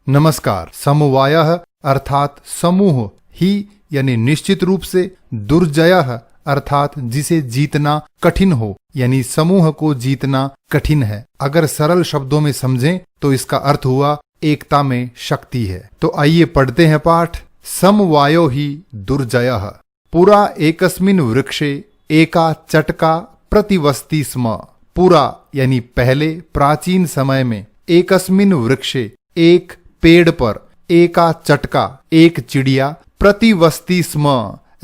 नमस्कार। समवायः अर्थात समूह ही यानी निश्चित रूप से, दुर्जयः अर्थात जिसे जीतना कठिन हो, यानी समूह को जीतना कठिन है। अगर सरल शब्दों में समझें तो इसका अर्थ हुआ एकता में शक्ति है। तो आइए पढ़ते हैं पाठ। समवायो ही दुर्जयः। पुरा एकस्मिन् वृक्षे एका चटका प्रतिवसति स्म। पुरा यानी पहले, प्राचीन समय में, एकस्मिन् वृक्षे एक पेड़ पर, एका चटका एक चिड़िया, प्रतिवसति स्म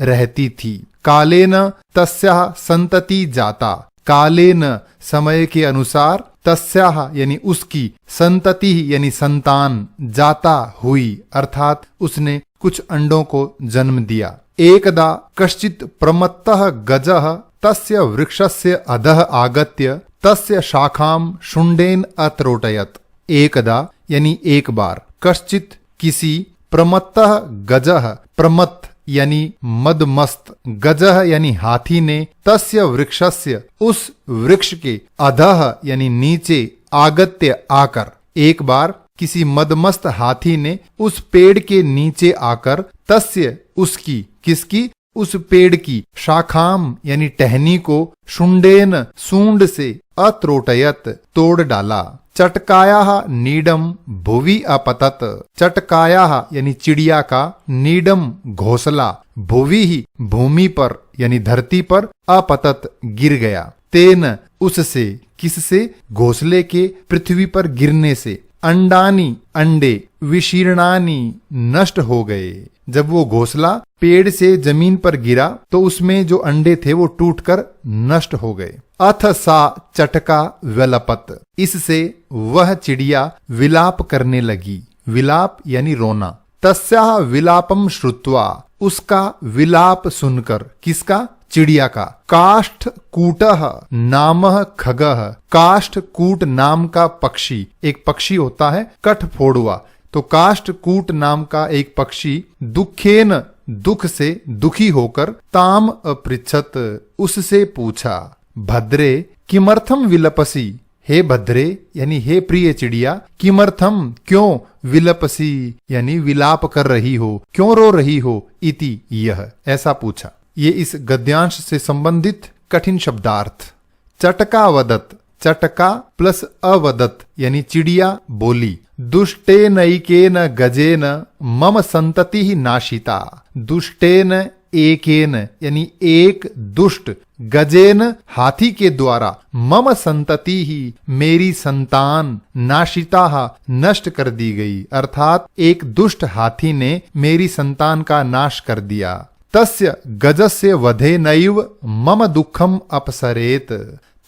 रहती थी। कालेन तस्याः संतति जाता। कालेन समय के अनुसार, तस्याः यानी उसकी, संतति यानी संतान, जाता हुई अर्थात उसने कुछ अंडों को जन्म दिया। एकदा कश्चित् प्रमत्तः गजः तस्य वृक्षस्य अधः आगत्य तस्य शाखां शुण्डेन अत्रोटयत्। एकदा यानी एक बार, कश्चित् किसी, प्रमत्तः गजः प्रमत्त यानी मदमस्त, गजः यानी हाथी ने, तस्य वृक्षस्य उस वृक्ष के, अधः यानी नीचे, आगत्य आकर, एक बार किसी मदमस्त हाथी ने उस पेड़ के नीचे आकर, तस्य उसकी, किसकी, उस पेड़ की, शाखाम यानी टहनी को, शुण्डेन सूंड से, अत्रोटयत तोड़ डाला। चटकायाः नीडम भुवि अपतत। चटकायाः यानी चिड़िया का, नीडम घोंसला, भुवि ही भूमि पर यानी धरती पर, अपतत गिर गया। तेन उससे, किससे, घोंसले के पृथ्वी पर गिरने से, अंडानी अंडे, विशीर्णानी नष्ट हो गए। जब वो घोंसला पेड़ से जमीन पर गिरा तो उसमें जो अंडे थे वो टूटकर नष्ट हो गए। अथ सा चटका विलपत। इससे वह चिड़िया विलाप करने लगी। विलाप यानी रोना। तस्याः विलापम श्रुत्वा। उसका विलाप सुनकर, किसका, चिड़िया का। काष्ठकूटः नामः खगः। काष्ठकूट नाम का पक्षी, एक पक्षी होता है कठफोड़ुआ, तो काष्ठकूट नाम का एक पक्षी, दुखेन दुख से दुखी होकर, ताम अपृच्छत उससे पूछा, भद्रे किमर्थम विलपसी। हे भद्रे यानी हे प्रिय चिड़िया, किमर्थम क्यों, विलपसी यानी विलाप कर रही हो, क्यों रो रही हो, इति यह ऐसा पूछा। ये इस गद्यांश से संबंधित कठिन शब्दार्थ। चटका वदत। चटका प्लस अवदत यानी चिड़िया बोली। दुष्टेनैकेन गजेन मम संतति ही नाशिता। दुष्टेन एकेन यानी एक दुष्ट, गजेन हाथी के द्वारा, मम संतति ही मेरी संतान, नाशिता नष्ट कर दी गई, अर्थात एक दुष्ट हाथी ने मेरी संतान का नाश कर दिया। तस्य गजस्य वधेनैव मम दुःखम अपसरेत।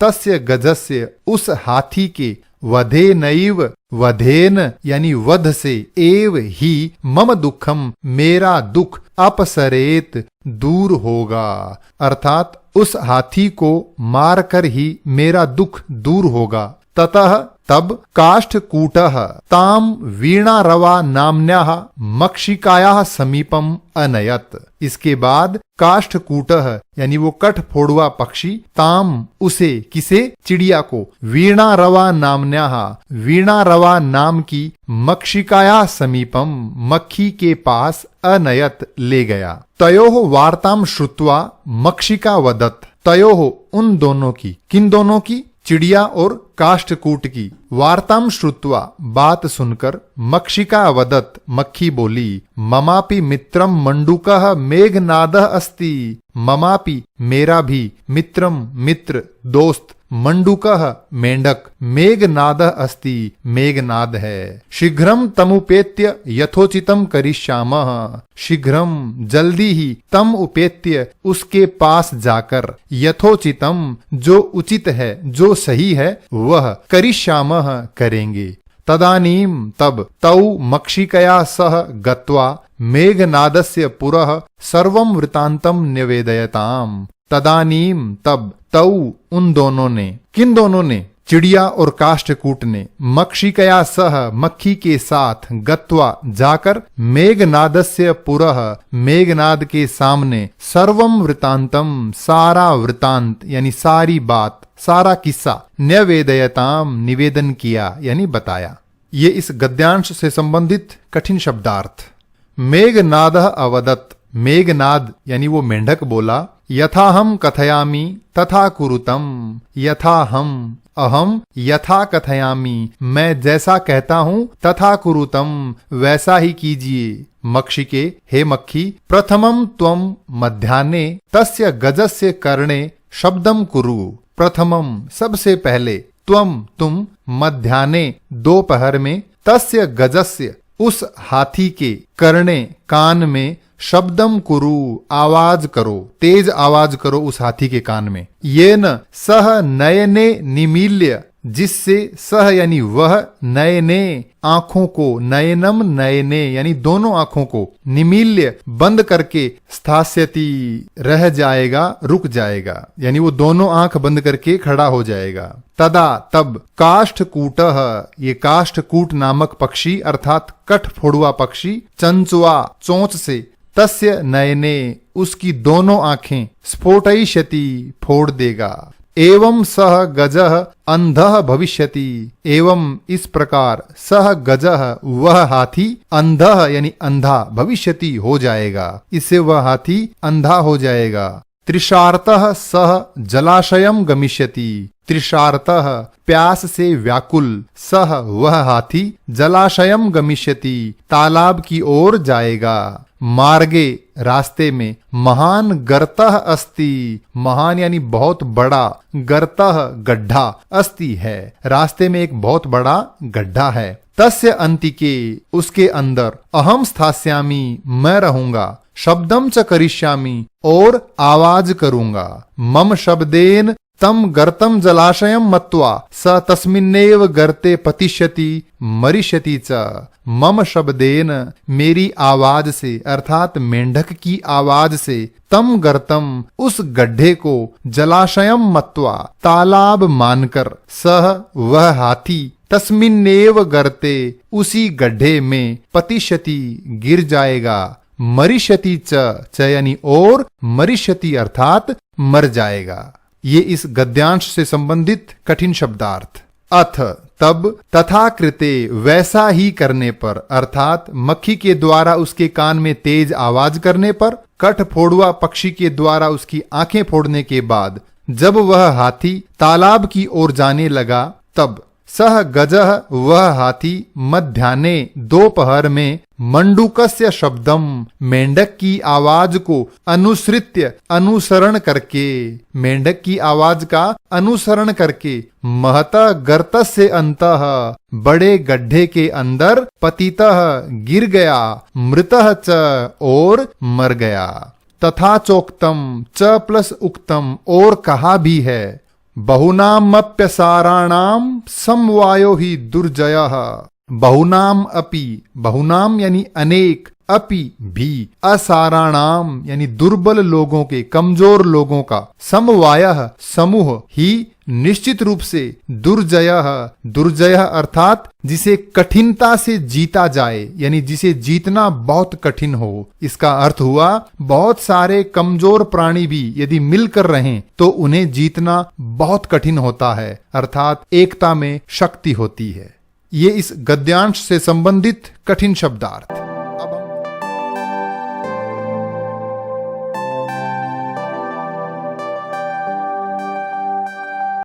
तस्य गजस्य उस हाथी के, वधेनैव वधेन यानी वध से, एव ही, मम दुःखम मेरा दुख, अपसरेत दूर होगा, अर्थात उस हाथी को मार कर ही मेरा दुख दूर होगा। ततः तब काष्ठकूटः ताम वीणारवा नाम्न्याः मक्षिकायाः समीपम अनयत। इसके बाद काष्ठकूटः यानी वो कठफोड़ुआ पक्षी, ताम उसे, किसे, चिड़िया को, वीणारवा नाम्न्याः वीणारवा नाम की मक्षिकायाः समीपम मक्खी के पास, अनयत ले गया। तयोः वार्ताम श्रुत्वा मक्षिका वदत। तयोः उन दोनों की, किन दोनों की, चिड़िया और काष्ठकूट की, वार्ताम श्रुत्वा बात सुनकर, मक्षिका वदत मक्खी बोली, ममापि मित्रम मंडूकः मेघनादः अस्ति। ममापि मेरा भी, मित्रम मित्र, दोस्त, मंडूकः मेंढक, मेघनादः अस्ति मेघनाद है। शीघ्रम तमुपेत्य यथोचितम करिष्यामः। शीघ्रम जल्दी ही, तम उपेत्य उसके पास जाकर, यथोचितम जो उचित है, जो सही है, वह, करिष्यामः करेंगे। तदानीम तब, तौ मक्षिकया सह गत्वा मेघनादस्य पुरः सर्वं वृतांतम निवेदयताम। तदानीम तब, तौ उन दोनों ने, किन दोनों ने, चिड़िया और काष्ठकूट ने, मक्षिकया सह मक्खी के साथ, गत्वा जाकर, मेघनादस्य पुरः मेघनाद के सामने, सर्वम वृतांतम सारा वृतांत यानी सारी बात, सारा किस्सा, न्यवेदयताम निवेदन किया यानी बताया। ये इस गद्यांश से संबंधित कठिन शब्दार्थ। मेघनादः अवदत्, मेघनाद यानी वो मेंढक बोला, यथा हम कथयामि तथा कुरुतम, यथा हम अहम यथा कथयामि, मैं जैसा कहता हूँ, तथा कुरुतम वैसा ही कीजिए। मक्षिके, हे मक्खी, प्रथमम त्वम मध्याह्ने तस्य गजस्य कर्णे शब्दम कुरु। प्रथमम सबसे पहले, त्वम तुम, मध्याह्ने दोपहर में, तस्य गजस्य उस हाथी के, कर्णे कान में, शब्दम कुरु आवाज करो, तेज आवाज करो उस हाथी के कान में। ये न सह नयने निमील्य, जिससे सह यानी वह, नयने आंखों को, नयनम नयने यानी दोनों आंखों को, निमील्य बंद करके, स्थास्यति रह जाएगा, रुक जाएगा, यानी वो दोनों आंख बंद करके खड़ा हो जाएगा। तदा तब, काष्ठकूटः, ये काष्ठकूट नामक पक्षी अर्थात कठफोड़ुआ पक्षी, चंचुआ चोंच से, तस्य नयने उसकी दोनों आंखें, स्फोटयिष्यति फोड़ देगा। एवं सह गजः अंधः भविष्यति, एवं इस प्रकार, सह गजः वह हाथी, अंधः यानी अंधा, भविष्यति हो जाएगा, इससे वह हाथी अंधा हो जाएगा। तृषार्तः सह जलाशयम गमिष्यति, तृषार्तः प्यास से व्याकुल, सह वह हाथी, जलाशयम गमिष्यति तालाब की ओर जाएगा। मार्गे रास्ते में, महान गर्तः अस्ति, महान यानी बहुत बड़ा, गर्तः गड्ढा, अस्ति है, रास्ते में एक बहुत बड़ा गड्ढा है। तस्य अंतिके उसके अंदर, अहम स्थास्यामि मैं रहूंगा, शब्दम च करिष्यामि और आवाज करूंगा। मम शब्देन तम गर्तम जलाशयम मत्वा स तस्मिन्नेव गर्ते पतिष्यति मरिष्यति च। मम शब्देन मेरी आवाज से अर्थात मेंढक की आवाज से, तम गर्तम उस गड्ढे को, जलाशयम मत्वा तालाब मानकर, सह वह हाथी, तस्मिन्नेव गर्ते उसी गड्ढे में, पतिष्यति गिर जाएगा, मरिष्यति च यानी और, मरिष्यति अर्थात मर जाएगा। ये इस गद्यांश से संबंधित कठिन शब्दार्थ। अथ तब, तथा कृते वैसा ही करने पर, अर्थात मक्खी के द्वारा उसके कान में तेज आवाज करने पर, कठफोड़ुआ पक्षी के द्वारा उसकी आंखें फोड़ने के बाद, जब वह हाथी तालाब की ओर जाने लगा, तब सह गजः वह हाथी, मध्याह्ने दोपहर में, मंडूकस्य शब्दम मेंढक की आवाज को, अनुसृत्य अनुसरण करके, मेंढक की आवाज का अनुसरण करके, महतः गर्तस्य अंतः बड़े गड्ढे के अंदर, पतितः गिर गया, मृतः च और मर गया। तथा चोक्तम, च प्लस उक्तम और कहा भी है, बहुनामप्यसाराणाम समवायो ही दुर्जयः, बहुनाम अपि, बहुनाम यानी अनेक, अपि भी, असाराणाम यानी दुर्बल लोगों के, कमजोर लोगों का, समवायः समूह, ही निश्चित रूप से, दुर्जयः, दुर्जयः अर्थात जिसे कठिनता से जीता जाए, यानी जिसे जीतना बहुत कठिन हो। इसका अर्थ हुआ बहुत सारे कमजोर प्राणी भी यदि मिलकर रहें तो उन्हें जीतना बहुत कठिन होता है, अर्थात एकता में शक्ति होती है। ये इस गद्यांश से संबंधित कठिन शब्दार्थ।